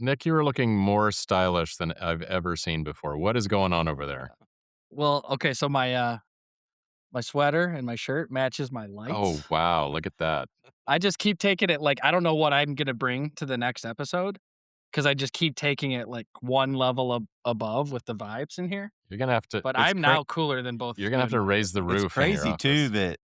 Nick, you are looking more stylish than I've ever seen before. What is going on over there? Well, okay, so my sweater and my shirt matches my Oh, lights. wow. Look at that. I just keep taking it like I don't know what I'm gonna bring to the next episode because I just keep taking it like one level above with the vibes in here. You're gonna have to But it's I'm cra now cooler than both you're gonna you have and to Mike, I raise the think. It's roof in your crazy too office. that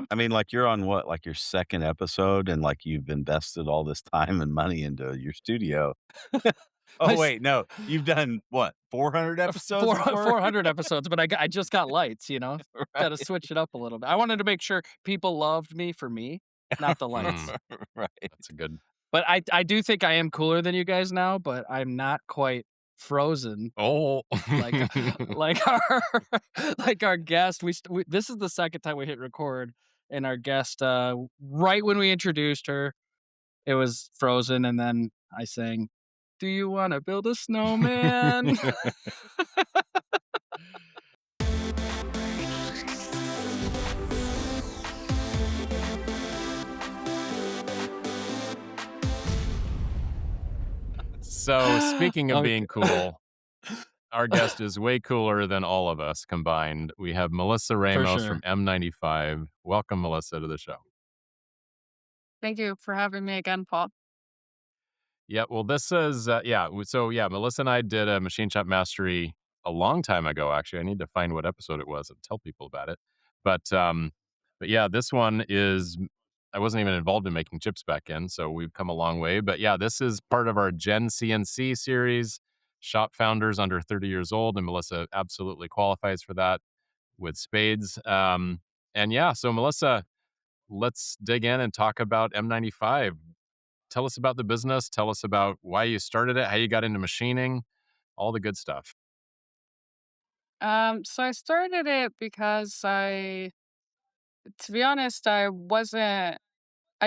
I mean, like, you're on what, like, your 2nd episode and, like, you've invested all this time and money into your studio. My Oh, s wait, no, you've done what, 400 episodes four before? 400 episodes, but I just got lights, Gotta Right, switch it up a little bit. I wanted to make sure people loved me for me, not the lights. Mm, right. that's a good But I do think I am cooler than you guys now, but I'm not quite frozen Oh. like like our like our guest. We this is the second time we hit record, and our guest, right when we introduced her, it was frozen, and then I sang, "Do you wanna build a snowman?" So, speaking of Okay, being cool, our guest is way cooler than all of us combined. We have Melissa for Ramos from sure. M95. Welcome, Melissa, to the show. Thank you for having me again, Paul. Yeah, well, this is yeah, Melissa and I did a machine shop mastery a long time ago. Actually, I need to find what episode it was and tell people about it. But but yeah, this one is I wasn't even involved in making chips back then, so we've come a long way. But yeah, this is part of our GenCNC series, shop founders under 30 years old, and Melissa absolutely qualifies for that with spades. And yeah, so Melissa, let's dig in and talk about M95. Tell us about the business. Tell us about why you started it, how you got into machining, all the good stuff. So I started it because to be honest, I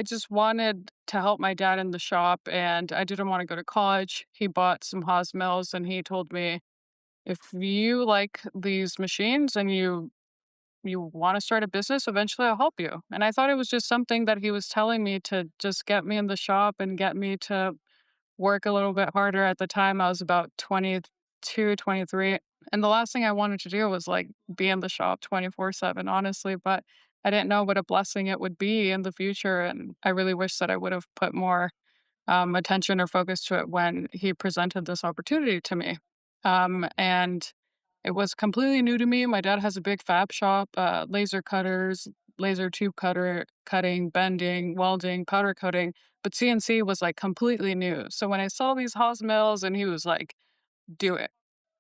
just wanted to help my dad in the shop and I didn't want to go to college. He bought some Haas mills and he told me, if you like these machines and you want to start a business, eventually I'll help you. And I thought it was just something that he was telling me to just get me in the shop and get me to work a little bit harder. At the time, I was about 22, 23, and the last thing I wanted to do was, like, be in the shop 24/7, honestly, but I didn't know what a blessing it would be in the future, and I really wish that I would've put more, attention or focus to it when he presented this opportunity to me. And it was completely new to me. My dad has a big fab shop, laser cutters, laser tube cutting, bending, welding, powder coating, but CNC was, like, completely new. So when I saw these Haas mills and he was like, "Do it."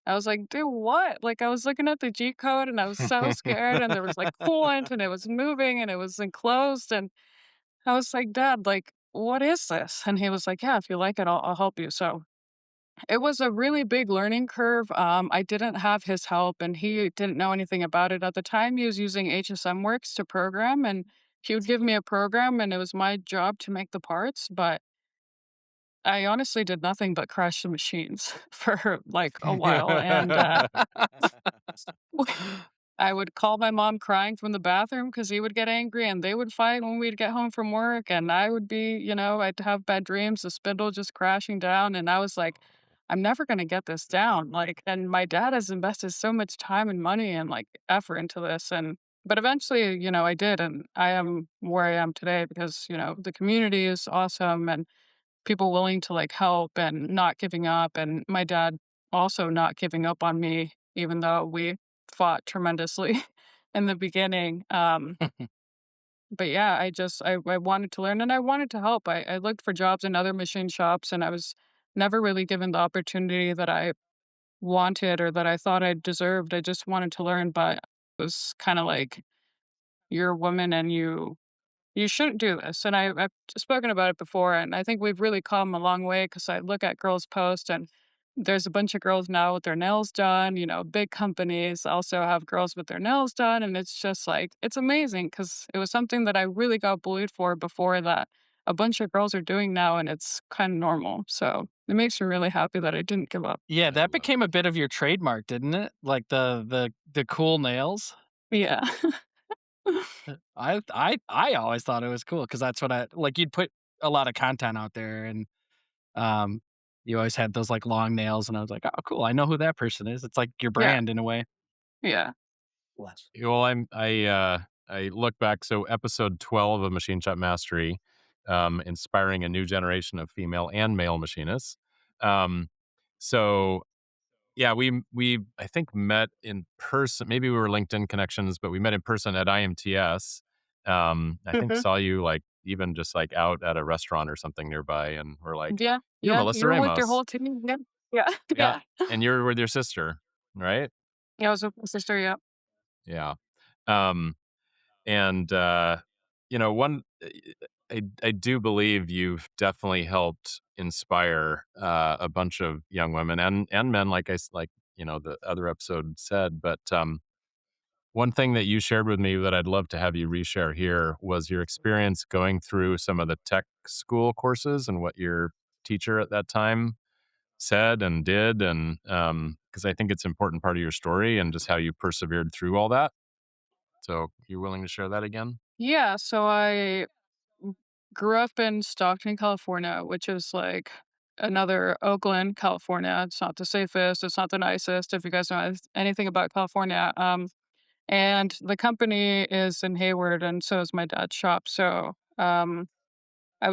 I was like, "Do what?" Like, I was looking at the G code and I was so scared and there was, like, coolant and it was moving and it was enclosed and I was like, "Dad, like, what is this?" And he was like, "Yeah, if you like it, I'll help you." So it was a really big learning curve. I didn't have his help, and he didn't know anything about it at the time. He was using HSM Works to program, and he would give me a program, and it was my job to make the parts. But I honestly did nothing but crash the machines for like a while, and I would call my mom crying from the bathroom because he would get angry and they would fight when we'd get home from work. And I would be, I'd have bad dreams, the spindle just crashing down. And I was like, I'm never going to get this down. Like, and my dad has invested so much time and money and like effort into this. But eventually, I did. And I am where I am today because, the community is awesome and people willing to like help and not giving up. And my dad also not giving up on me, even though we fought tremendously in the beginning. But yeah, I wanted to learn and I wanted to help. I looked for jobs in other machine shops and I was never really given the opportunity that I wanted or that I thought I deserved. I just wanted to learn, but it was kind of like you're a woman and you shouldn't do this. And I've spoken about it before, and I think we've really come a long way because I look at girls' posts, and there's a bunch of girls now with their nails done. Big companies also have girls with their nails done. And it's just like, it's amazing because it was something that I really got bullied for before that a bunch of girls are doing now, and it's kind of normal. So it makes me really happy that I didn't give up. Yeah, I that love became a bit of your trademark, didn't it? Like the cool nails? Yeah. I always thought it was cool because that's what I like, you'd put a lot of content out there and, You always had those, like, long nails, and I was like, "Oh, cool, I know who that person is." It's like your Yeah, brand in a way. yeah. Well, I look back, so episode 12 of Machine Shop Mastery, inspiring a new generation of female and male machinists. Um, so yeah, we I think met in person. Maybe we were LinkedIn connections, but we met in person at IMTS. I think Mhm. saw you like even just like out at a restaurant or something nearby, and we're like, Yeah, "You're yeah, Melissa you were with your Ramos." whole team, yeah. Yeah, Yeah, yeah. and you're with your sister, right? Yeah, I was with my sister, yeah. Yeah. Um, and you know, I do believe you've definitely helped inspire a bunch of young women and men, like like you know the other episode said. But one thing that you shared with me that I'd love to have you reshare here was your experience going through some of the tech school courses and what your teacher at that time said and did, and because I think it's an important part of your story and just how you persevered through all that. So, you willing to share that again? Yeah, so I grew up in Stockton, California, which is like another Oakland, California. It's not the safest, it's not the nicest, if you guys know anything about California. And the company is in Hayward, and so is my dad's shop. So, it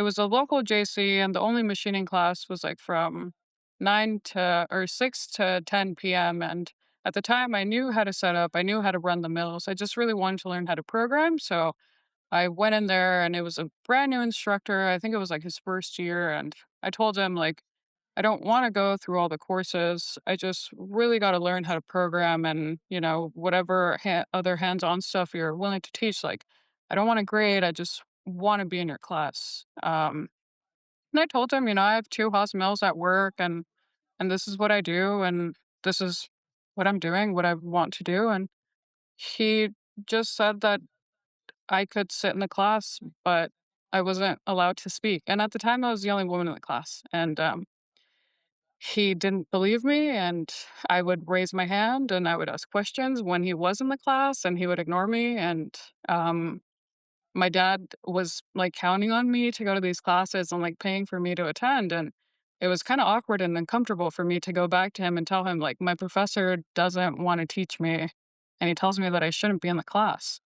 was a local JC, and the only machining class was like from 6 to 10 p.m. And at the time, I knew how to set up, I knew how to run the mills. I just really wanted to learn how to program. So I went in there, and it was a brand new instructor. I think it was like his first year. And I told him, like, I don't want to go through all the courses. I just really got to learn how to program and, whatever other hands on stuff you're willing to teach. Like, I don't want to grade. I just want to be in your class. And I told him, I have two Haas mills at work, and this is what I do. And this is what I'm doing, what I want to do. And he just said that I could sit in the class, but I wasn't allowed to speak. And at the time, I was the only woman in the class. And he didn't believe me, and I would raise my hand and I would ask questions when he was in the class, and he would ignore me. And um, my dad was like counting on me to go to these classes and like paying for me to attend. And it was kind of awkward and uncomfortable for me to go back to him and tell him, like, my professor doesn't want to teach me. And he tells me that I shouldn't be in the class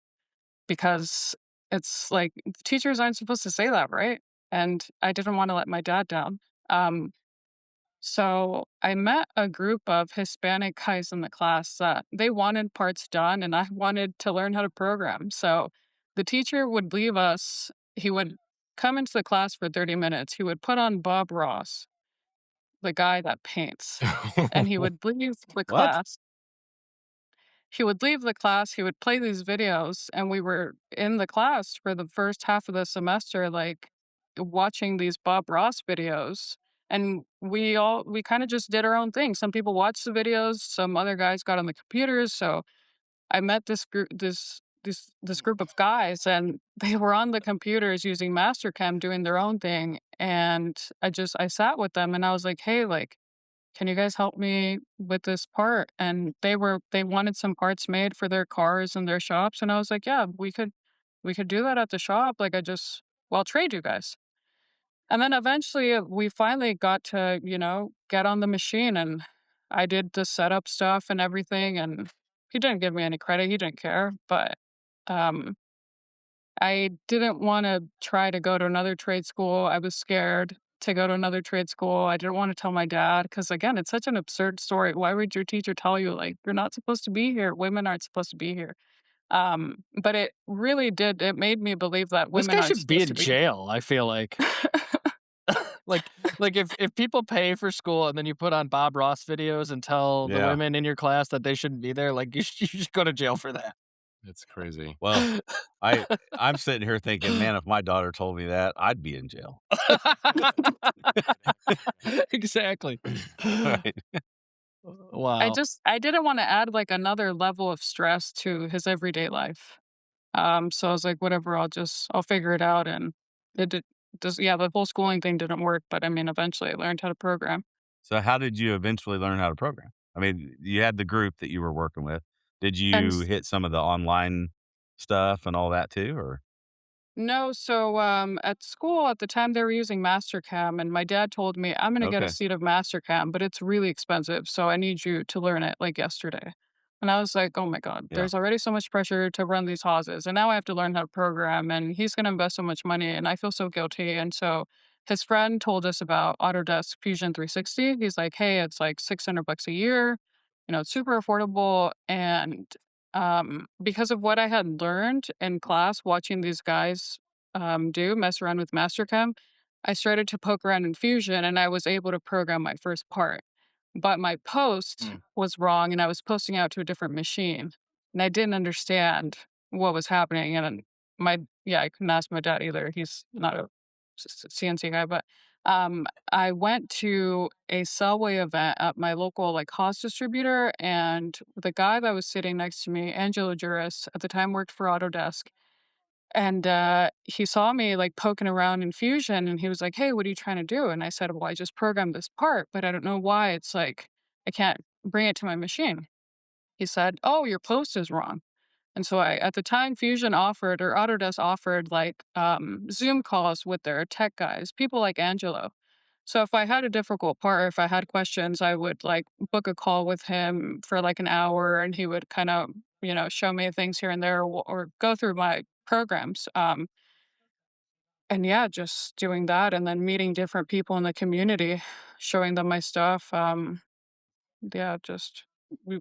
because it's like teachers aren't supposed to say that, right? And I didn't want to let my dad down. Um, so I met a group of Hispanic guys in the class that they wanted parts done, and I wanted to learn how to program. So the teacher would leave us. He would come into the class for 30 minutes. He would put on Bob Ross, the guy that paints, and he would leave the What? class. He would leave the class, he would play these videos, and we were in the class for the first half of the semester, like, watching these Bob Ross videos, and we kinda just did our own thing. Some people watched the videos, some other guys got on the computers. So I met this group of guys, and they were on the computers using Mastercam doing their own thing. And I sat with them, and I was like, "Hey, like, can you guys help me with this part?" And they wanted some parts made for their cars and their shops. And I was like, yeah, we could do that at the shop. Like, well, I'll trade you guys. And then eventually we finally got to, get on the machine, and I did the setup stuff and everything. And he didn't give me any credit. He didn't care. But um I didn't wanna try to go to another trade school. I was scared to go to another trade school. I didn't wanna tell my dad because, again, it's such an absurd story. Why would your teacher tell you, like, "You're not supposed to be here. Women aren't supposed to be here." But it really did, it made me believe that This women guy aren't should be supposed in to be. jail, I feel like. Like if people pay for school and then you put on Bob Ross videos and tell the Yeah. women in your class that they shouldn't be there, like, you should go to jail for that. It's crazy. Well, I I'm sitting here thinking, man, if my daughter told me that, I'd be in jail. Exactly. Right. Wow. I didn't wanna add, like, another level of stress to his everyday life. So I was like, "Whatever, I'll figure it out." And it did just yeah, the whole schooling thing didn't work, but I mean, eventually I learned how to program. So how did you eventually learn how to program? I mean, you had the group that you were working with. Did And you hit some of the online stuff and all that too, or No, so, at school at the time they were using Mastercam, and my dad told me, "I'm gonna get a Okay. seat of Mastercam, but it's really expensive, so I need you to learn it, like, yesterday." And I was like, "Oh my god, Yeah. there's already so much pressure to run these houses, and now I have to learn how to program, and he's gonna invest so much money, and I feel so guilty." And so his friend told us about Autodesk Fusion 360. He's like, "Hey, it's like $600 a year, it's super affordable." And because of what I had learned in class watching these guys mess around with Mastercam, I started to poke around in Fusion and I was able to program my first part. But my post Mm. was wrong and I was posting out to a different machine. And I didn't understand what was happening. And I couldn't ask my dad either. He's not a CNC guy, but I went to a Cellway event at my local like Haas distributor, and the guy that was sitting next to me, Angelo Juris, at the time worked for Autodesk, and he saw me like poking around in Fusion, and he was like, "Hey, what are you trying to do?" And I said, "Well, I just programmed this part, but I don't know why it's like I can't bring it to my machine." He said, "Oh, your post is wrong." And so at the time, Fusion offered or Autodesk offered like Zoom calls with their tech guys, people like Angelo. So if I had a difficult part or if I had questions, I would like book a call with him for like an hour and he would kind of, show me things here and there or go through my programs. And yeah, just doing that and then meeting different people in the community, showing them my stuff. Yeah, just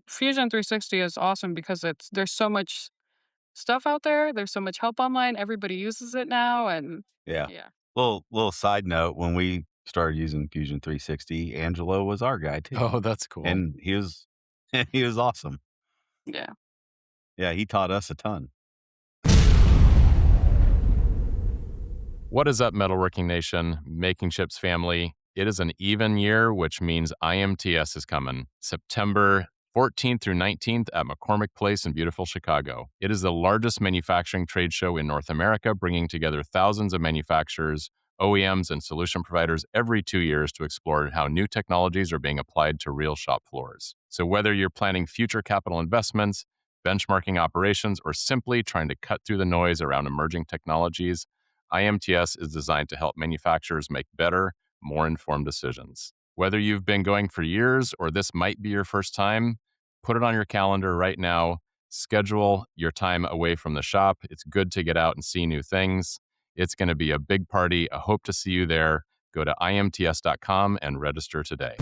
Fusion 360 is awesome because there's so much stuff out there. There's so much help online. Everybody uses it now, and Yeah. yeah, Little side note, when we started using Fusion 360, Angelo was our guy too, Oh, that's cool. and he was he was awesome. yeah. Yeah, he taught us a ton. What is up, Metalworking Nation, Making Chips family? It is an even year, which means IMTS is coming September 14th through 19th at McCormick Place in beautiful Chicago. It is the largest manufacturing trade show in North America, bringing together thousands of manufacturers, OEMs, and solution providers every 2 years to explore how new technologies are being applied to real shop floors. So, whether you're planning future capital investments, benchmarking operations, or simply trying to cut through the noise around emerging technologies, IMTS is designed to help manufacturers make better, more informed decisions. Whether you've been going for years or this might be your first time, put it on your calendar right now. Schedule your time away from the shop. It's good to get out and see new things. It's going to be a big party. I hope to see you there. Go to imts.com and register today.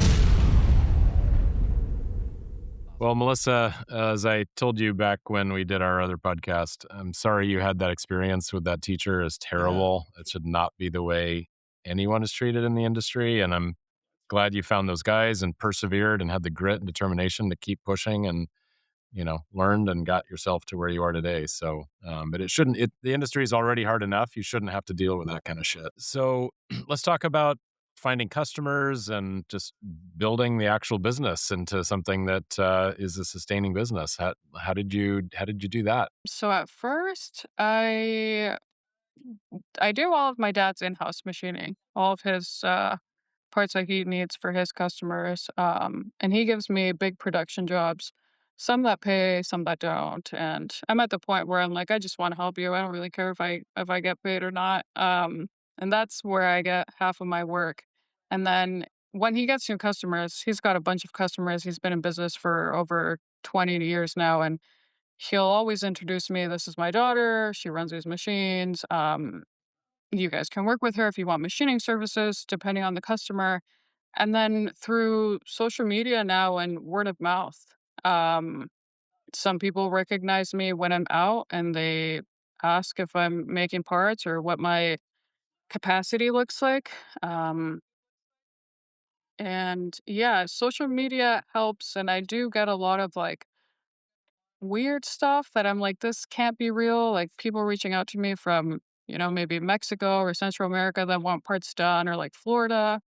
Well, Melissa, as I told you back when we did our other podcast, I'm sorry you had that experience with that teacher. Is Yeah. terrible. It should not be the way anyone is treated in the industry. And I'm glad you found those guys and persevered and had the grit and determination to keep pushing and learned and got yourself to where you are today. So, but it shouldn't. The industry is already hard enough. You shouldn't have to deal with that kind of shit. So, let's talk about finding customers and just building the actual business into something that is a sustaining business. How did you do that? So at first, I do all of my dad's in-house machining, all of his parts that he needs for his customers. And he gives me big production jobs, some that pay, some that don't. And I'm at the point where I'm like, I just want to help you. I don't really care if I get paid or not. And that's where I get half of my work. And then when he gets new customers, he's got a bunch of customers. He's been in business for over 20 years now, and he'll always introduce me. This is my daughter. She runs these machines. You guys can work with her if you want machining services, depending on the customer. And then through social media now and word of mouth, um, some people recognize me when I'm out and they ask if I'm making parts or what my capacity looks like. And yeah, social media helps. And I do get a lot of like weird stuff that I'm like, this can't be real. Like people reaching out to me from, maybe Mexico or Central America that want parts done or like Florida.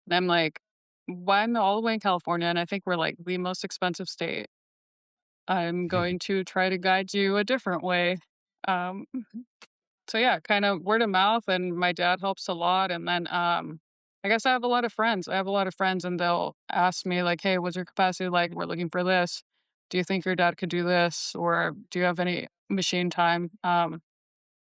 And I'm like, why am I all the way in California? And I think we're like the most expensive state. I'm going to try to guide you a different way. Um, so yeah, kind of word of mouth, and my dad helps a lot. And then I guess I have a lot of friends. I have a lot of friends, and they'll ask me like, "Hey, what's your capacity like? We're looking for this. Do you think your dad could do this, or do you have any machine time?"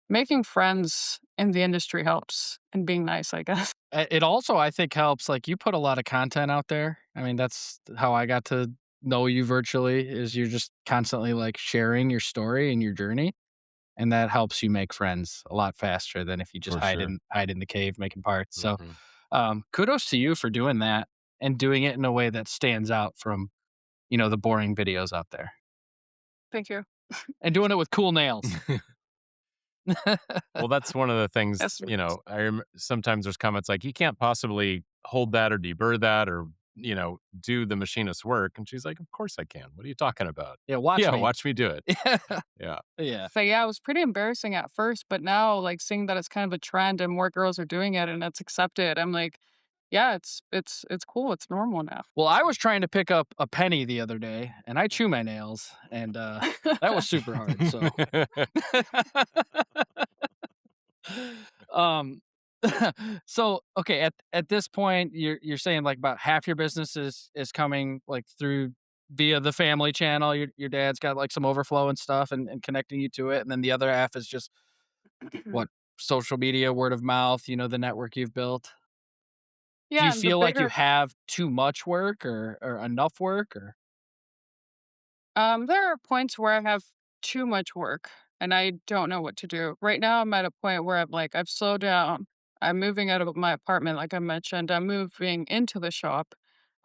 making friends in the industry helps and being nice, I guess. It also, I think, helps, like, you put a lot of content out there. I mean, that's how I got to know you virtually, is you're just constantly, like, sharing your story and your journey, and that helps you make friends a lot faster than if you just for sure. hide in the cave making parts. So, Mhm. kudos to you for doing that and doing it in a way that stands out from, the boring videos out there, Thank you. and doing it with cool nails. Well, that's one of the things, Yes. sometimes there's comments like, "You can't possibly hold that or deburr that or, do the machinist's work." And she's like, "Of course I can. What are you talking about?" Yeah, watch "Yeah, me. watch me do it." Yeah. Yeah. Yeah. So yeah, it was pretty embarrassing at first, but now like seeing that it's kind of a trend and more girls are doing it and it's accepted, I'm like, yeah, it's cool. It's normal now. Well, I was trying to pick up a penny the other day, and I chew my nails, and, that was super hard, so Um, so, okay, at this point, you're saying, like, about half your business is coming, like, through via the family channel, your dad's got, like, some overflow and stuff and connecting you to it, and then the other half is just, what, social media, word of mouth, the network you've built? Do you Yeah, and the feel like you bigger have too much work or enough work, or there are points where I have too much work and I don't know what to do. Right now I'm at a point where I'm like I've slowed down. I'm moving out of my apartment like I mentioned. I'm moving into the shop.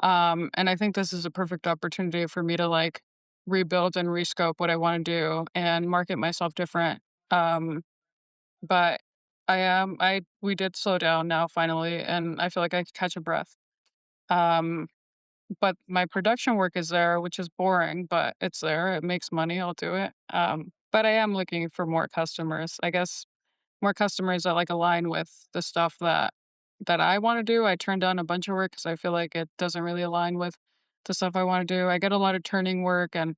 And I think this is a perfect opportunity for me to like rebuild and rescope what I want to do and market myself different. Um but I we did slow down now finally and I feel like I could catch a breath. Um but my production work is there, which is boring, but it's there. It makes money. I'll do it. But I am looking for more customers. I guess more customers that like align with the stuff that I want to do. I turned down a bunch of work because I feel like it doesn't really align with the stuff I want to do. I get a lot of turning work, and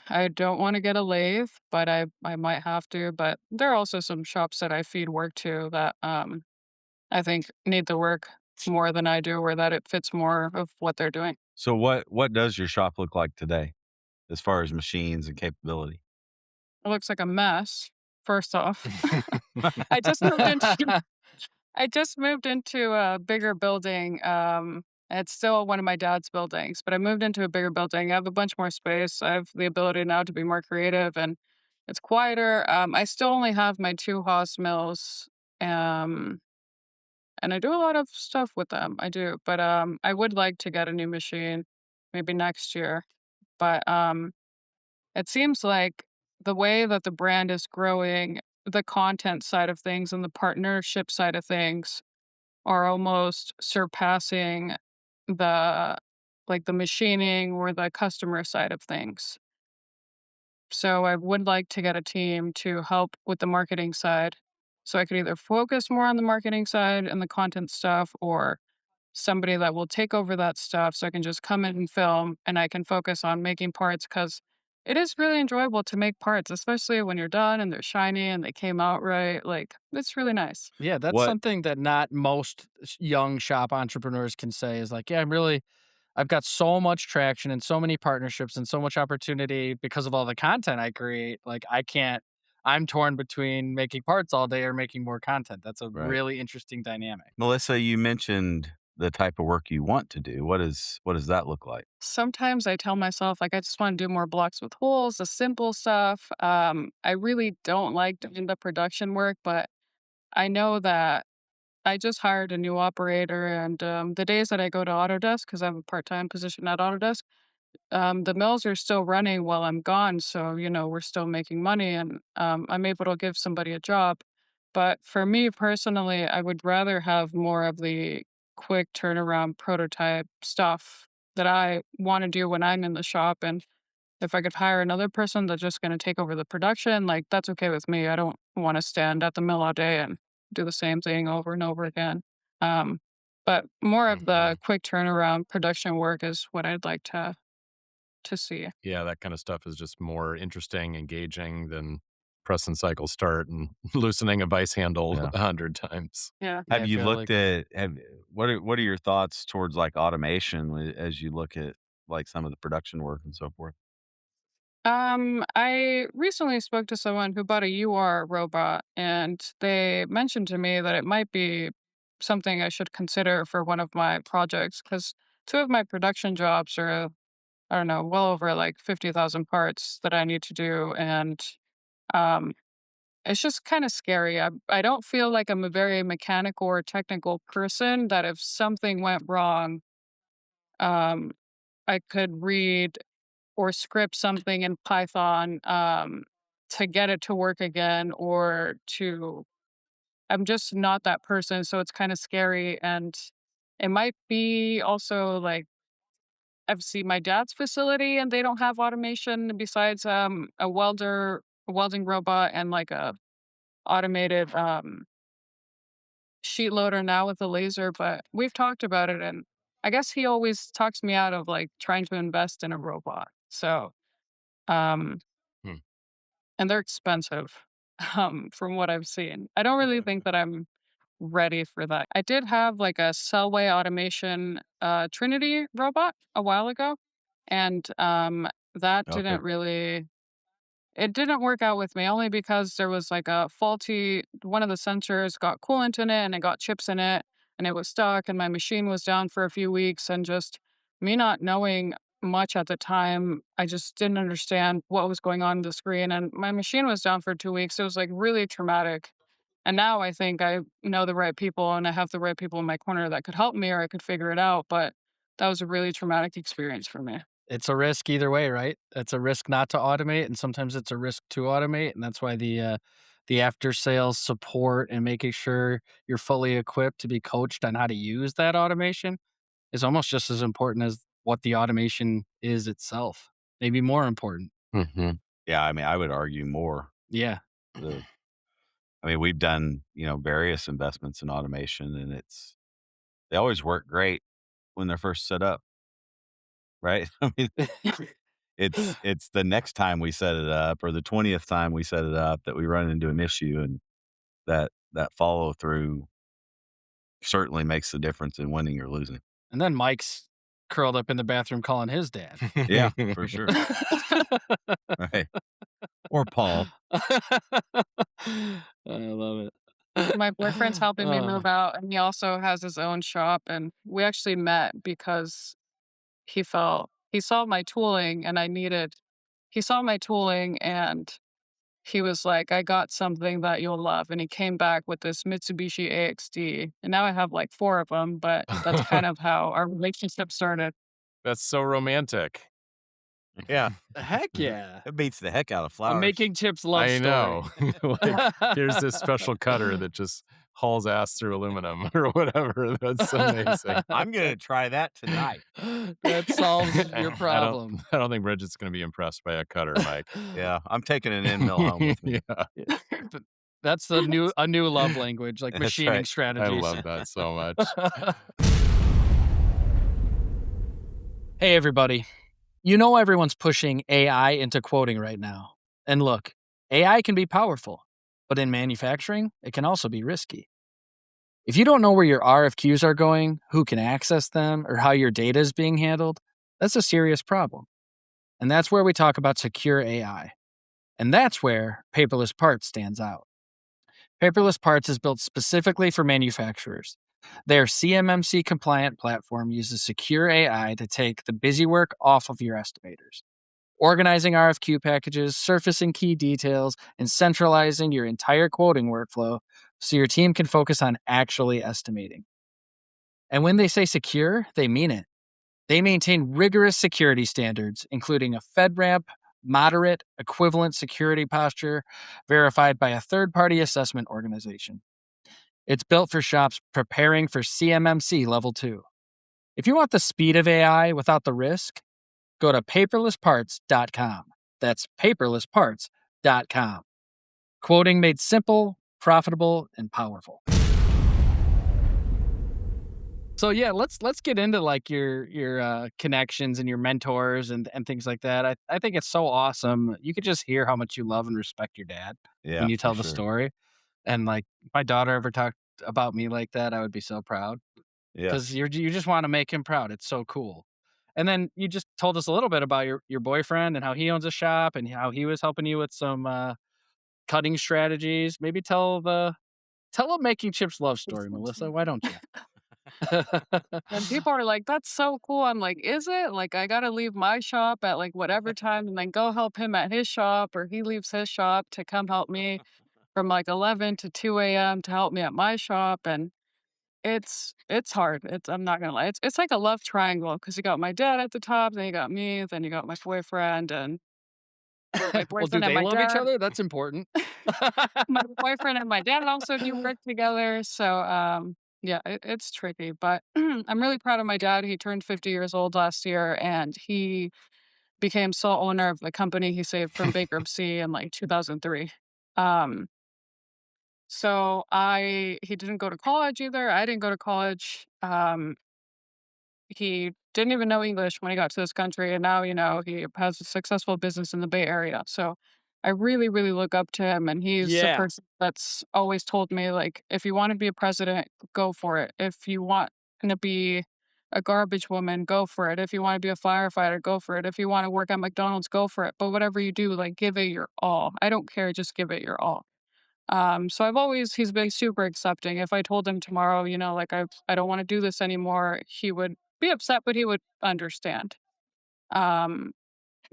I don't want to get a lathe, but I might have to. But there are also some shops that I feed work to that I think need the work more than I do, or that it fits more of what they're doing. So what does your shop look like today as far as machines and capability? It looks like a mess, first off. I just moved into I just moved into a bigger building, it's still one of my dad's buildings, but I moved into a bigger building. I have a bunch more space. I have the ability now to be more creative and it's quieter. I still only have my 2 Haas mills, um, and I do a lot of stuff with them. I do, but, I would like to get a new machine maybe next year, but, it seems like the way that the brand is growing, the content side of things and the partnership side of things are almost surpassing the the machining or the customer side of things. So I would like to get a team to help with the marketing side. So I could either focus more on the marketing side and the content stuff or somebody that will take over that stuff so I can just come in and film and I can focus on making parts because it is really enjoyable to make parts, especially when you're done and they're shiny and they came out right. Like, it's really nice. Yeah, that's What something that not most young shop entrepreneurs can say is like, yeah, I've got so much traction and so many partnerships and so much opportunity because of all the content I create. Like, I'm torn between making parts all day or making more content. That's a right. really interesting dynamic. Melissa, you mentioned the type of work you want to do. What does that look like? Sometimes I tell myself, like, I just want to do more blocks with holes, the simple stuff. I really don't like doing the production work, but I know that I just hired a new operator, and the days that I go to Autodesk, because I have a part-time position at Autodesk, the mills are still running while I'm gone, so, we're still making money and, I'm able to give somebody a job. But for me personally, I would rather have more of the quick turnaround prototype stuff that I wanna do when I'm in the shop, and if I could hire another person that's just gonna take over the production, like, that's okay with me. I don't wanna stand at the mill all day and do the same thing over and over again. Um, but more of the Mhm. quick turnaround production work is what I'd like to see. Yeah, that kinda stuff is just more interesting, engaging than press and cycle start and loosening a vice handle Yeah. 100 times. Yeah. Yeah, Have I you feel looked like at have what are your thoughts towards like automation as you look at like some of the production work and so forth? I recently spoke to someone who bought a UR robot, and they mentioned to me that it might be something I should consider for one of my projects because two of my production jobs are, I don't know, well over like 50,000 parts that I need to do. And um, it's just kind of scary. I don't feel like I'm a very mechanical or technical person that if something went wrong, um, I could read or script something in Python to get it to work again or to I'm just not that person, so it's kind of scary and it might be also like I've seen my dad's facility and they don't have automation besides a welding robot and like a automated sheet loader now with a laser, but we've talked about it and I guess he always talks me out of like trying to invest in a robot. So um Hmm. and they're expensive, from what I've seen. I don't really think that I'm ready for that. I did have like a Cellway Automation Trinity robot a while ago, and that Okay. it didn't work out with me only because there was like a faulty one of the sensors got coolant in it and it got chips in it and it was stuck and my machine was down for a few weeks and just me not knowing much at the time, I just didn't understand what was going on the screen and my machine was down for 2 weeks. It was like really traumatic. And now I think I know the right people and I have the right people in my corner that could help me or I could figure it out, but that was a really traumatic experience for me. It's a risk either way, right? It's a risk not to automate, and sometimes it's a risk to automate, and that's why the after sales support and making sure you're fully equipped to be coached on how to use that automation is almost just as important as what the automation is itself, maybe more important. Mhm. Yeah, I mean, I would argue more. Yeah. The I mean, we've done, various investments in automation, and they always work great when they're first set up, right? I mean, it's the next time we set it up or the 20th time we set it up that we run into an issue, and that follow through certainly makes the difference in winning or losing. And then Mike's curled up in the bathroom calling his dad. Yeah, for sure. Right. Or Paul. I love it. My boyfriend's helping me Uh, move out, and he also has his own shop, and we actually met because he saw my tooling and he saw my tooling and he was like, "I got something that you'll love," and he came back with this Mitsubishi AXD, and now I have like 4 of them, but that's kind of how our relationship started. That's so romantic. Yeah. Heck yeah. It beats the heck out of A flowers. Making Chips love I story. know. Like, here's this special cutter that just hauls ass through aluminum or whatever. That's amazing. I'm gonna try that tonight. That solves your I don't problem. I don't think Bridget's gonna be impressed by a cutter, Mike. Yeah, I'm taking an end mill home with me. Yeah, Yeah. Th That's a new love language, like That's machining right. I strategies. love that so much. Hey, everybody. You know everyone's pushing AI into quoting right now. And look, AI can be powerful, but in manufacturing, it can also be risky. If you don't know where your RFQs are going, who can access them, or how your data is being handled, that's a serious problem. And that's where we talk about secure AI. And that's where Paperless Parts stands out. Paperless Parts is built specifically for manufacturers. Their CMMC compliant platform uses secure AI to take the busy work off of your estimators, organizing RFQ packages, surfacing key details, and centralizing your entire quoting workflow so your team can focus on actually estimating. And when they say secure, they mean it. They maintain rigorous security standards, including a FedRAMP moderate equivalent security posture verified by a third party assessment organization. It's built for shops preparing for CMMC Level 2. If you want the speed of AI without the risk, go to paperlessparts.com. That's paperlessparts.com. Quoting made simple, profitable, and powerful. So yeah, let's get into like your connections and your mentors and things like that. I think it's so awesome. You could just hear how much you love and respect your dad when Yeah, you for tell the sure. story. And like if my daughter ever talked about me like that, I would be so proud Yeah. because you just want to make him proud. It's so cool. And then you just told us a little bit about your boyfriend and how he owns a shop and how he was helping you with some cutting strategies. Maybe tell a making chips love story, Melissa. Why don't you? And people are like, "That's so cool." I'm like, "Is it? Like, I gotta leave my shop at, like, whatever time and then go help him at his shop, or he leaves his shop to come help me from, like, 11 to 2 a.m. to help me at my shop," and it's hard. I'm not gonna lie. It's like a love triangle because you got my dad at the top, then you got me, then you got my boyfriend, and my Well, do boyfriend and they my love each dad other? That's important. my boyfriend and my dad also do work together, so, yeah, it's tricky, but I'm really proud of my dad. He turned 50 years old last year, and he became sole owner of the company he saved from bankruptcy in, like, 2003. Um, so he didn't go to college either, I didn't go to college. He didn't even know English when he got to this country, and now, he has a successful business in the Bay Area. So I really, really look up to him, and he's a Yeah. person that's always told me, like, if you want to be a president, go for it. If you want to be a garbage woman, go for it. If you want to be a firefighter, go for it. If you want to work at McDonald's, go for it. But whatever you do, like, give it your all. I don't care, just give it your all. So he's been super accepting. If I told him tomorrow, like I don't want to do this anymore, he would be upset, but he would understand. Um,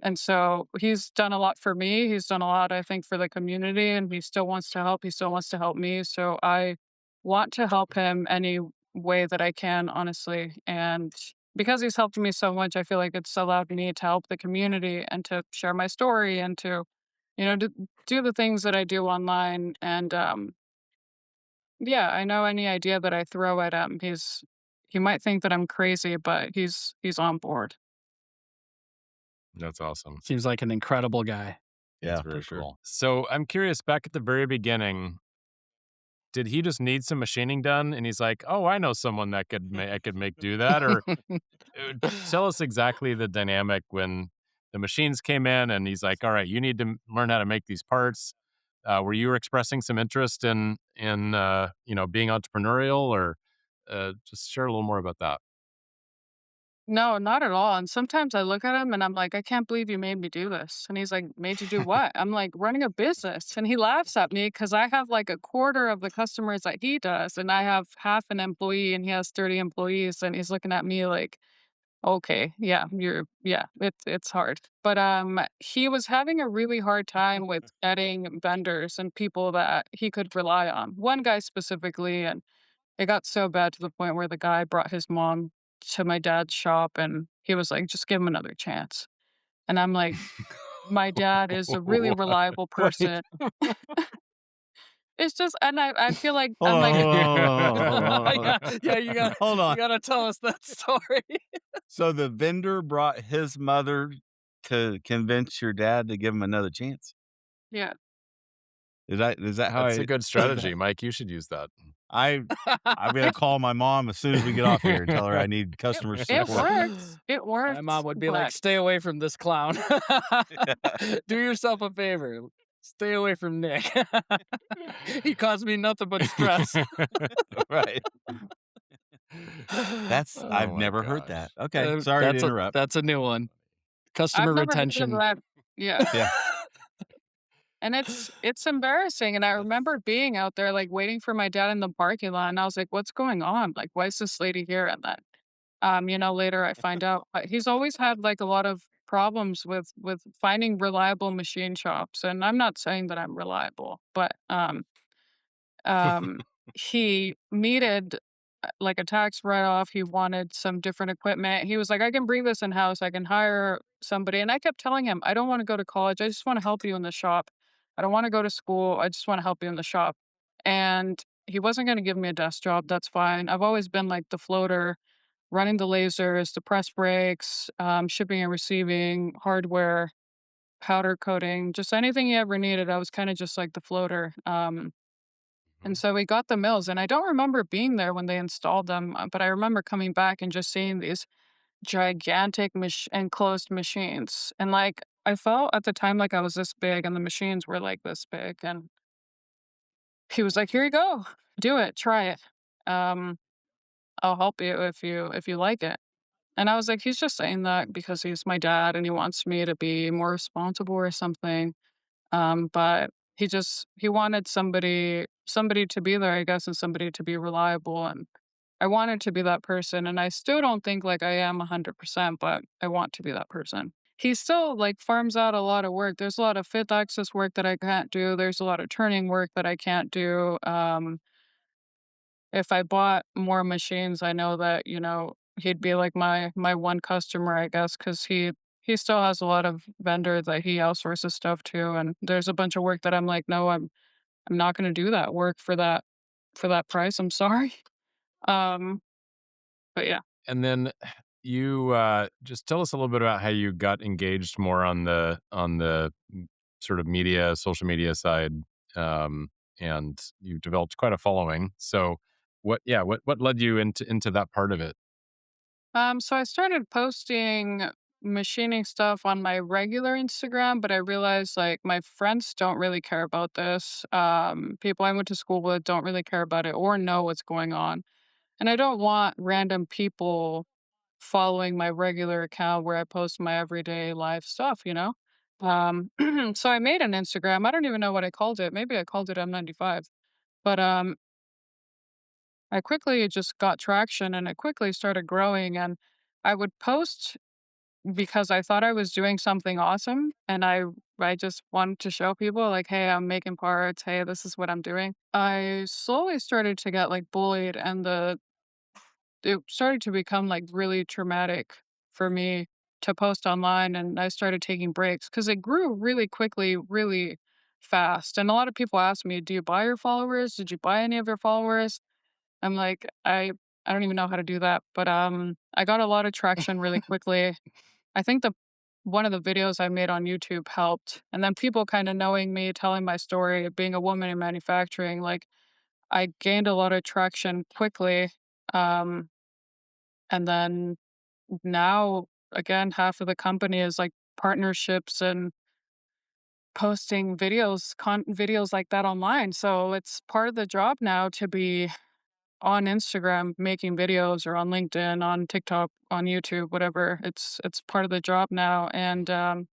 and so he's done a lot for me. He's done a lot, I think, for the community, and he still wants to help. He still wants to help me. So I want to help him any way that I can, honestly. And because he's helped me so much, I feel like it's allowed me to help the community and to share my story and to, do the things that I do online. And yeah, I know any idea that I throw at him, he might think that I'm crazy, but he's on board. That's awesome. Seems like an incredible guy. That's Yeah, for very sure. cool. So I'm curious, back at the very beginning, did he just need some machining done and he's like, "Oh, I know someone that I could make do that," or tell us exactly the dynamic when the machines came in and he's like, "All right, you need to learn how to make these parts." Were you expressing some interest in being entrepreneurial, or just share a little more about that? No, not at all, and sometimes I look at him and I'm like, "I can't believe you made me do this," and he's like, "Made you do what?" I'm like, "Running a business," and he laughs at me because I have, like, a quarter of the customers that he does, and I have half an employee, and he has 30 employees, and he's looking at me like, "Okay, yeah, it's hard." But, he was having a really hard time with getting vendors and people that he could rely on. One guy specifically, and it got so bad to the point where the guy brought his mom to my dad's shop, and he was like, "Just give him another chance." And I'm like, "My dad is a really reliable Wait, person." It's just and I feel like hold I'm on, like, hold on, hold on, hold on, hold on, Yeah, yeah, hold you on. gotta tell us that story. So the vendor brought his mother to convince your dad to give him another chance? yeah. Is that how That's a I good strategy, Mike. You should use that. I I'm gonna It call my mom as soon as we get off here and tell her I need it customer it support. works. It My works, mom would be like, but "Stay away from this clown. Do yourself a favor. Stay away from Nick. He caused me nothing but stress." Right. I've Oh my never heard that. gosh. Okay, sorry to interrupt. That's a new one. I've Customer never heard of retention. that. Yeah. Yeah. And it's embarrassing, and I remember being out there, like, waiting for my dad in the parking lot, and I was like, "What's going on? Like, why is this lady here?" And then, later I find out, he's always had, like, a lot of problems with finding reliable machine shops, and I'm not saying that I'm reliable, but, um, he needed, like, a tax write-off, he wanted some different equipment, he was like, "I can bring this in-house, I can hire somebody," and I kept telling him, "I don't wanna go to college, I just wanna help you in the shop. I don't wanna go to school, I just wanna help you in the shop." And he wasn't gonna give me a desk job, that's fine. I've always been, like, the floater, running the lasers, the press brakes, shipping and receiving, hardware, powder coating, just anything he ever needed, I was kinda just like the floater, and Mhm. so we got the mills, and I don't remember being there when they installed them, but I remember coming back and just seeing these gigantic enclosed machines. And like, I felt at the time like I was this big, and the machines were like this big. And he was like, "Here you go, do it, try it. Um, I'll help you if you like it." And I was like, "He's just saying that because he's my dad and he wants me to be more responsible or something." But he wanted somebody to be there, I guess, and somebody to be reliable, and I wanted to be that person, and I still don't think like I am 100%, but I want to be that person. He still like farms out a lot of work. There's a lot of fifth axis work that I can't do. There's a lot of turning work that I can't do. If I bought more machines, I know that, he'd be like my one customer, I guess, because he still has a lot of vendor that he outsources stuff to, and there's a bunch of work that I'm like, "No, I'm not gonna do that work for that price, I'm sorry." Um, but yeah. And then you just tell us a little bit about how you got engaged more on the sort of media, social media side, um, and you developed quite a following. So, what led you into that part of it? So I started posting machining stuff on my regular Instagram, but I realized like my friends don't really care about this. People I went to school with don't really care about it or know what's going on. And I don't want random people following my regular account where I post my everyday life stuff. So I made an Instagram. I don't even know what I called it. Maybe I called it M95. But I quickly just got traction and it quickly started growing, and I would post because I thought I was doing something awesome, and I just wanted to show people like, "Hey, I'm making parts. Hey, this is what I'm doing." I slowly started to get like bullied, and the it started to become like really traumatic for me to post online, and I started taking breaks because it grew really quickly, really fast. And a lot of people ask me, "Do you buy your followers? Did you buy any of your followers?" I'm like, I don't even know how to do that, but I got a lot of traction really quickly. I think the one of the videos I made on YouTube helped, and then people kind of knowing me, telling my story of being a woman in manufacturing, like I gained a lot of traction quickly. Um, and then now again, half of the company is like partnerships and posting videos like that online. So it's part of the job now to be on Instagram making videos or on LinkedIn, on TikTok, on YouTube, whatever. It's part of the job now, and I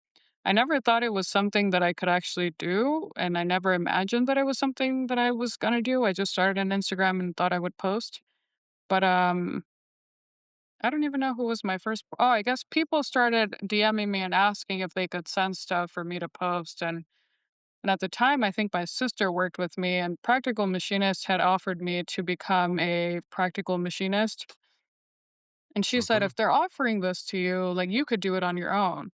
never thought it was something that I could actually do, and I never imagined that it was something that I was gonna do. I just started an Instagram and thought I would post, but I don't even know who was my first. Oh, I guess people started DMing me and asking if they could send stuff for me to post, and at the time, I think my sister worked with me, and Practical Machinist had offered me to become a practical machinist. And she said, Hmm. if they're offering this to you, like you could do it on your own.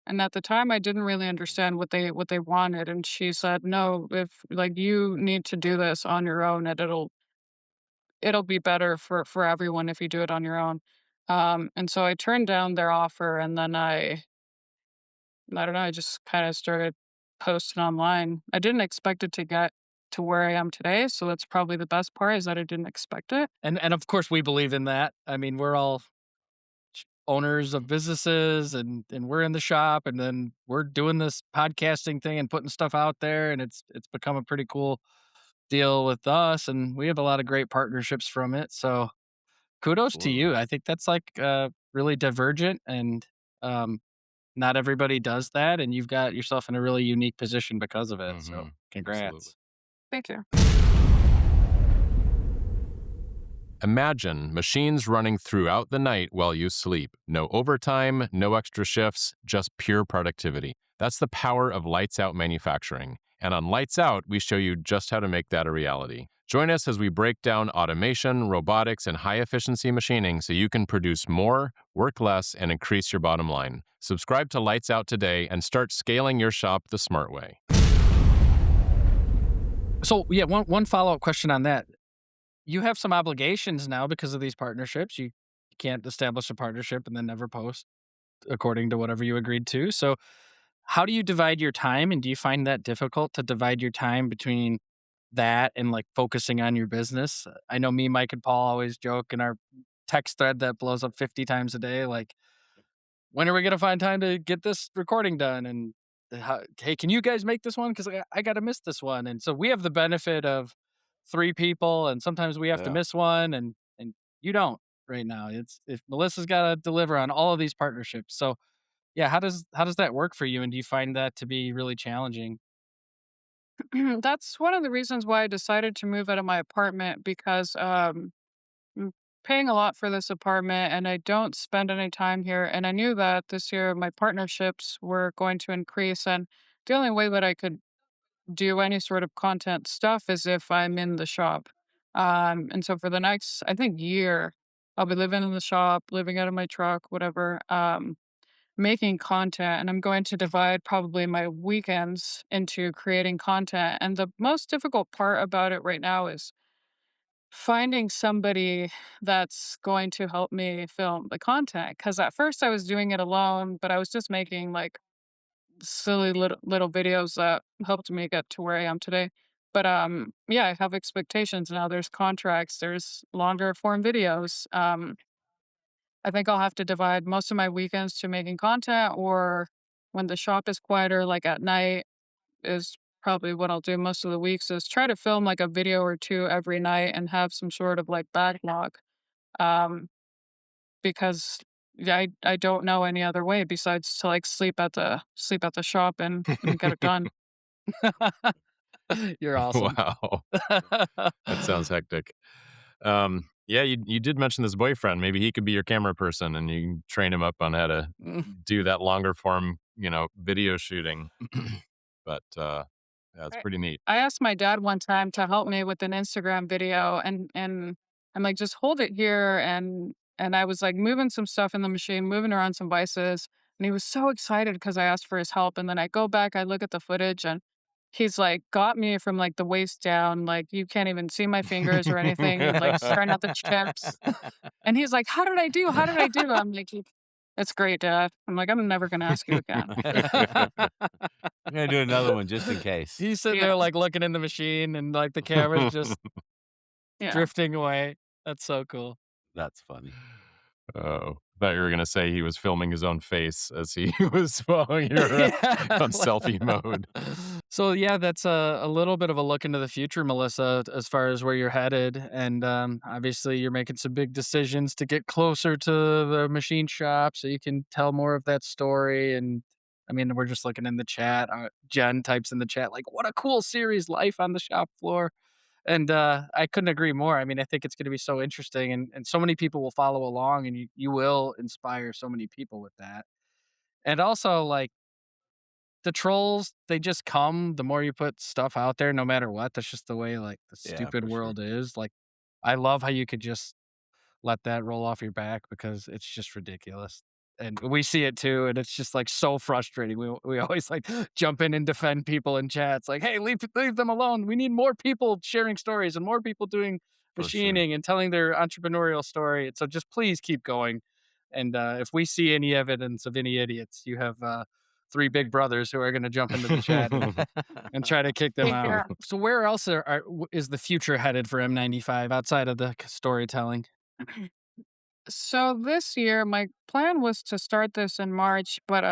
And at the time, I didn't really understand what they wanted. And she said, no, if like you need to do this on your own, and it'll be better for everyone if you do it on your own. And so I turned down their offer, and then I don't know, I just kind of started posting online. I didn't expect it to get to where I am today, so that's probably the best part is that I didn't expect it. And of course we believe in that. I mean, we're all owners of businesses and we're in the shop and then we're doing this podcasting thing and putting stuff out there and it's become a pretty cool deal with us and we have a lot of great partnerships from it. So kudos to Absolutely. you. I think that's like really divergent and um not everybody does that and you've got yourself in a really unique position because of it. So Hmm. Absolutely. congrats. Thank you. Imagine machines running throughout the night while you sleep. No overtime, no extra shifts, just pure productivity. That's the power of lights out manufacturing. And on Lights Out, we show you just how to make that a reality. Join us as we break down automation, robotics, and high efficiency machining so you can produce more, work less, and increase your bottom line. Subscribe to Lights Out today and start scaling your shop the smart way. So yeah, one follow-up question on that. You have some obligations now because of these partnerships. You can't establish a partnership and then never post according to whatever you agreed to. So, how do you divide your time? And do you find that difficult to divide your time between that and like focusing on your business? I know me, Mike, and Paul always joke in our text thread that blows up 50 times a day. Like, when are we going to find time to get this recording done? And hey, can you guys make this one? Because I got to miss this one. And so we have the benefit of three people, and sometimes we have to Yeah. miss one, and you don't. right now. It's if Melissa's got to deliver on all of these partnerships. So yeah, how does that work for you? And do you find that to be really challenging? That's one of the reasons why I decided to move out of my apartment because I'm paying a lot for this apartment and I don't spend any time here. And I knew that this year my partnerships were going to increase. And the only way that I could do any sort of content stuff is if I'm in the shop. And so for the next, I think, year, I'll be living in the shop, living out of my truck, whatever, making content. And I'm going to divide probably my weekends into creating content. And the most difficult part about it right now is finding somebody that's going to help me film the content. Because at first I was doing it alone, but I was just making like silly little videos that helped me get to where I am today. But yeah, I have expectations now. There's contracts, there's longer form videos. I think I'll have to divide most of my weekends to making content or when the shop is quieter, like at night is probably what I'll do most of the weeks is try to film like a video or two every night and have some sort of like backlog. Um, because yeah, I don't know any other way besides to like sleep at the shop and get it done. You're awesome. Wow. That sounds hectic. Yeah, you did mention this boyfriend. Maybe he could be your camera person, and you can train him up on how to do that longer form, video shooting. But yeah, it's I pretty neat. I asked my dad one time to help me with an Instagram video and I'm like, "Just hold it here," and I was, like, moving some stuff in the machine, moving around some vices, and he was so excited because I asked for his help, and then I go back, I look at the footage, and he's, like, got me from, like, the waist down, like, you can't even see my fingers or anything, and, like, starting out the chips, and he's like, "How did I do? How did I do?" I'm like, "It's great, dad." I'm like, "I'm never gonna ask you again." I'm gonna do another one just in case. He's sitting Yeah, there like looking in the machine and like the camera's just yeah. drifting away. That's so cool. That's funny. Oh, thought you were gonna say he was filming his own face as he was following you around Yeah. on selfie mode. So yeah, that's a little bit of a look into the future, Melissa, as far as where you're headed, and obviously you're making some big decisions to get closer to the machine shop, so you can tell more of that story. And I mean, we're just looking in the chat. Jen types in the chat like, "What a cool series, life on the shop floor." And I couldn't agree more. I mean, I think it's going to be so interesting, and so many people will follow along, and you will inspire so many people with that. And also, like the trolls, they just come the more you put stuff out there, no matter what. That's just the way, like, the Yeah, stupid for sure. world is. Like, I love how you could just let that roll off your back because it's just ridiculous. And we see it too, and it's just like so frustrating. We always like jump in and defend people in chats, like, "Hey, leave them alone. We need more people sharing stories and more people doing For sure. machining and telling their entrepreneurial story." And so just please keep going. And if we see any evidence of any idiots, you have three big brothers who are going to jump into the chat and try to kick them out. Yeah. So where else is the future headed for M95 outside of the storytelling? So this year, my plan was to start this in March, but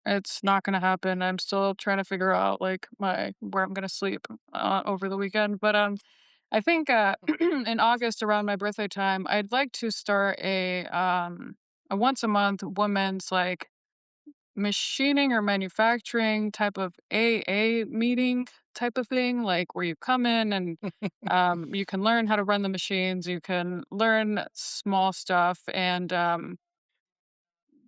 it's not gonna happen. I'm still trying to figure out like my where I'm gonna sleep over the weekend. But I think in August around my birthday time, I'd like to start a once a month women's like machining or manufacturing type of AA meeting type of thing, like where you come in and you can learn how to run the machines, you can learn small stuff, and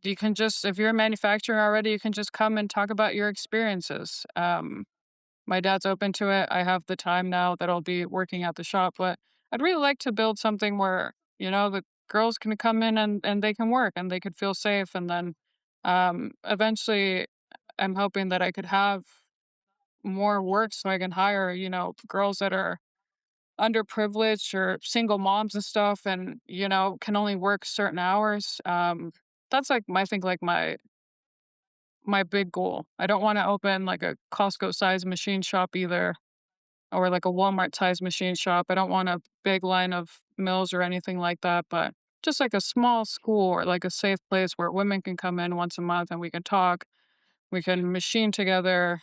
you can just, if you're a manufacturer already, you can just come and talk about your experiences. My dad's open to it. I have the time now that I'll be working at the shop, but I'd really like to build something where, the girls can come in and they can work and they could feel safe. And then eventually, I'm hoping that I could have more work so I can hire, girls that are underprivileged or single moms and stuff and, can only work certain hours. That's like I think like my big goal. I don't want to open like a Costco size machine shop either or like a Walmart size machine shop. I don't want a big line of mills or anything like that, but just like a small school or like a safe place where women can come in once a month and we can talk, we can machine together,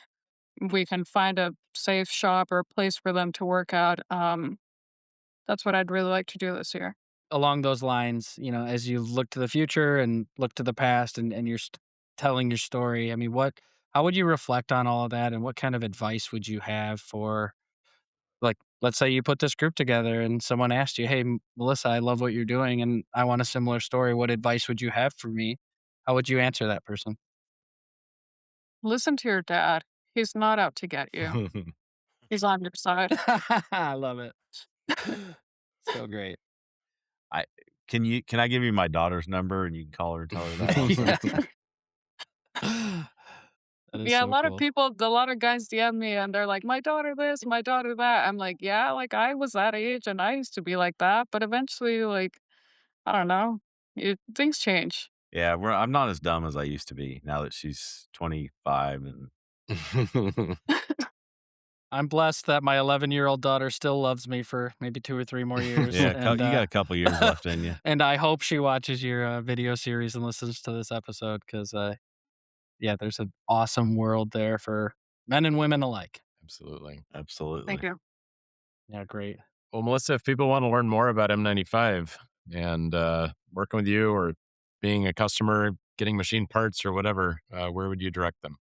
we can find a safe shop or place for them to work at. That's what I'd really like to do this year. along those lines, as you look to the future and look to the past and you're telling your story, I mean, how would you reflect on all of that? And what kind of advice would you have for, like, let's say you put this group together and someone asked you, "Hey, Melissa, I love what you're doing and I want a similar story. What advice would you have for me?" How would you answer that person? Listen to your dad. He's not out to get you. He's on your side. I love it. So great. I can I give you my daughter's number and you can call her and tell her that also? Yeah. That is Yeah, so cool. a lot of guys DM me and they're like, "My daughter this, my daughter that." I'm like, "Yeah, like I was that age and I used to be like that, but eventually, like, I don't know, things change." Yeah, I'm not as dumb as I used to be now that she's 25 and I'm blessed that my 11-year-old daughter still loves me for maybe 2 or 3 more years, yeah, and, you got a couple years left in you. and I hope she watches your, video series and listens to this episode 'cause, yeah, there's an awesome world there for men and women alike. Absolutely. Thank Absolutely. you. Yeah, great. Well, Melissa, if people want to learn more about M95 and working with you or being a customer, getting machine parts or whatever, where would you direct them?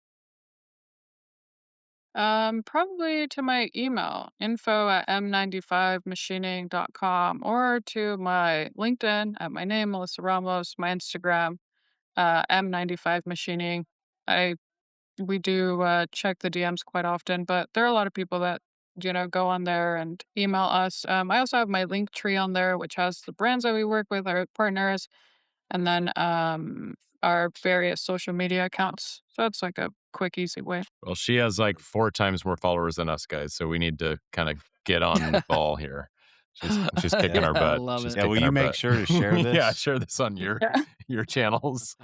Probably to my email, info@m95machining.com, or to my LinkedIn at my name, Melissa Ramos, my Instagram, M95machining. I We do check the DMs quite often, but there are a lot of people that go on there and email us. I also have my link tree on there, which has the brands that we work with, our partners, and then our various social media accounts. So it's like a quick, easy way. Well, she has like 4 times more followers than us guys, so we need to kind of get on the ball here. She's kicking Yeah. our I butt. love She's it. Yeah, will kicking you our make butt. sure to share Yeah, this? share this on your Yeah. your channels.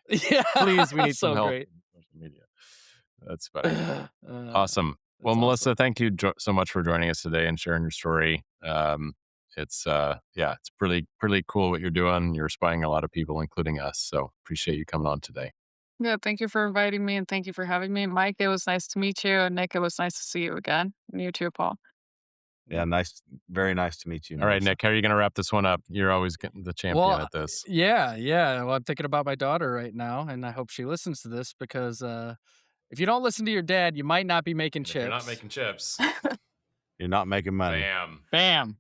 Yeah, Please, we need some so help great. on social media. That's funny. Awesome. Well, That's Melissa, awesome. thank you so much for joining us today and sharing your story. It's yeah, it's pretty cool what you're doing. You're inspiring a lot of people, including us. So appreciate you coming on today. Yeah, thank you for inviting me and thank you for having me. Mike, it was nice to meet you. And Nick, it was nice to see you again. And you too, Paul. Yeah, very nice to meet you, All right, Melissa. Nick, how are you going to wrap this one up? You're always getting the champion Well, at this. yeah, yeah. Well, I'm thinking about my daughter right now, and I hope she listens to this because if you don't listen to your dad, you might not be making And if you're not chips. making chips, You're not making money. bam. Bam.